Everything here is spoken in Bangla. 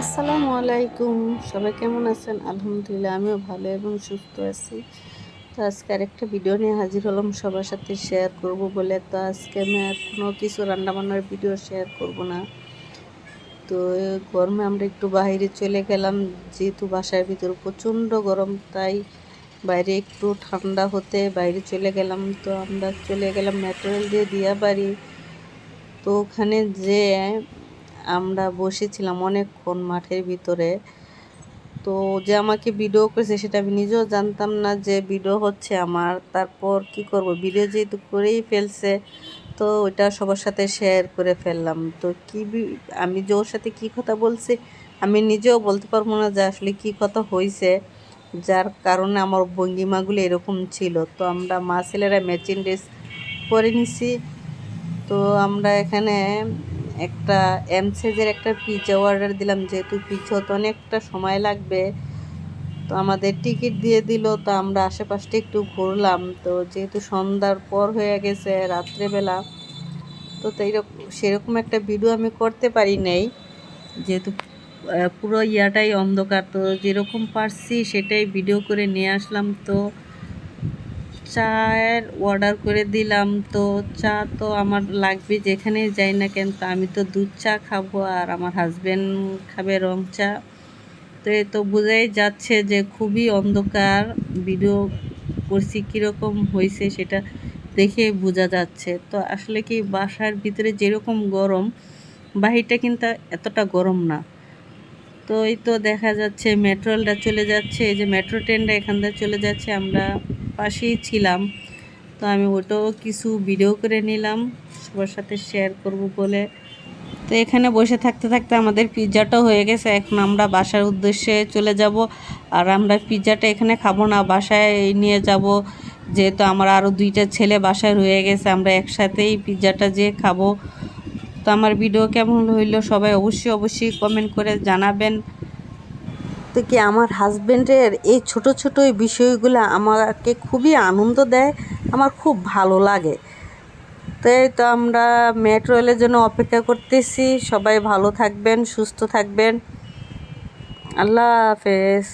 আসসালামু আলাইকুম। সবাই কেমন আছেন? আলহামদুলিল্লাহ আমিও ভালো এবং সুস্থ আছি। তো আজকে আরেকটা ভিডিও নিয়ে হাজির হলাম সবার সাথে শেয়ার করব বলে। তো আজকে আমি আর কোনো কিছু রান্নাবান্নার ভিডিও শেয়ার করব না। তো গরমে আমরা একটু বাইরে চলে গেলাম, যেহেতু বাসার ভিতরে প্রচণ্ড গরম, তাই বাইরে একটু ঠান্ডা হতে বাইরে চলে গেলাম। তো আমরা চলে গেলাম মেট্রো রেল দিয়ে দিয়াবাড়ি। তো ওখানে যেয়ে আমরা বসেছিলাম অনেকক্ষণ মাঠের ভিতরে। তো যে আমাকে ভিডিও করেছে সেটা আমি নিজেও জানতাম না যে ভিডিও হচ্ছে আমার। তারপর কি করব, ভিডিও যেহেতু করেই ফেলছে তো ওইটা সবার সাথে শেয়ার করে ফেললাম। তো আমি যে ওর সাথে কী কথা বলছি আমি নিজেও বলতে পারবো না যে আসলে কী কথা হয়েছে, যার কারণে আমার ভঙ্গিমাগুলো এরকম ছিল। তো আমরা মা ছেলেরা ম্যাচিং ড্রেস পরে নিছি। তো আমরা এখানে একটা সাইজের একটা পিৎজা অর্ডার দিলাম, যেহেতু পিৎজা হতে অনেকটা সময় লাগবে। তো আমাদের টিকিট দিয়ে দিল। তো আমরা আশেপাশটা একটু ঘুরলাম। তো যেহেতু সন্ধ্যার পর হয়ে গেছে রাত্রেবেলা, তো সেরকম একটা ভিডিও আমি করতে পারি নাই, যেহেতু পুরো ইয়াটাই অন্ধকার। তো যেরকম পারছি সেটাই ভিডিও করে নিয়ে আসলাম। তো চায়ের অর্ডার করে দিলাম। তো চা তো আমার লাগবে যেখানেই যাই না কেন। তো আমি তো দুধ চা খাবো আর আমার হাজব্যান্ড খাবে রং চা। তো এ তো বোঝাই যাচ্ছে যে খুবই অন্ধকার। ভিডিও করছি কীরকম হয়েছে সেটা দেখে বোঝা যাচ্ছে। তো আসলে কি বাসার ভিতরে যেরকম গরম, বাহিরটা কিন্তু এতটা গরম না। তো এই তো দেখা যাচ্ছে মেট্রো রেলটা চলে যাচ্ছে, এই যে মেট্রো ট্রেনটা এখান থেকে চলে যাচ্ছে, আমরা পাশেই ছিলাম। তো আমি ওটাও কিছু ভিডিও করে নিলাম সবার সাথে শেয়ার করব বলে। তো এখানে বসে থাকতে থাকতে আমাদের পিৎজাটাও হয়ে গেছে। এখন আমরা বাসার উদ্দেশ্যে চলে যাব। আর আমরা পিৎজাটা এখানে খাবো না, বাসায় নিয়ে যাব, যেহেতু আমার আরও দুইটা ছেলে বাসায় রয়ে গেছে। আমরা একসাথেই পিৎজাটা যেয়ে খাবো। তো আমার ভিডিও কেমন হইলো সবাই অবশ্যই কমেন্ট করে জানাবেন। তো কি আমার হাজব্যান্ডের এই ছোট ছোট বিষয়গুলো আমাকে খুবই আনন্দ দেয়, আমার খুব ভালো লাগে। তো এই তো আমরা মেট্রো রেলের জন্য অপেক্ষা করতেছি। সবাই ভালো থাকবেন, সুস্থ থাকবেন। আল্লাহ হাফেজ।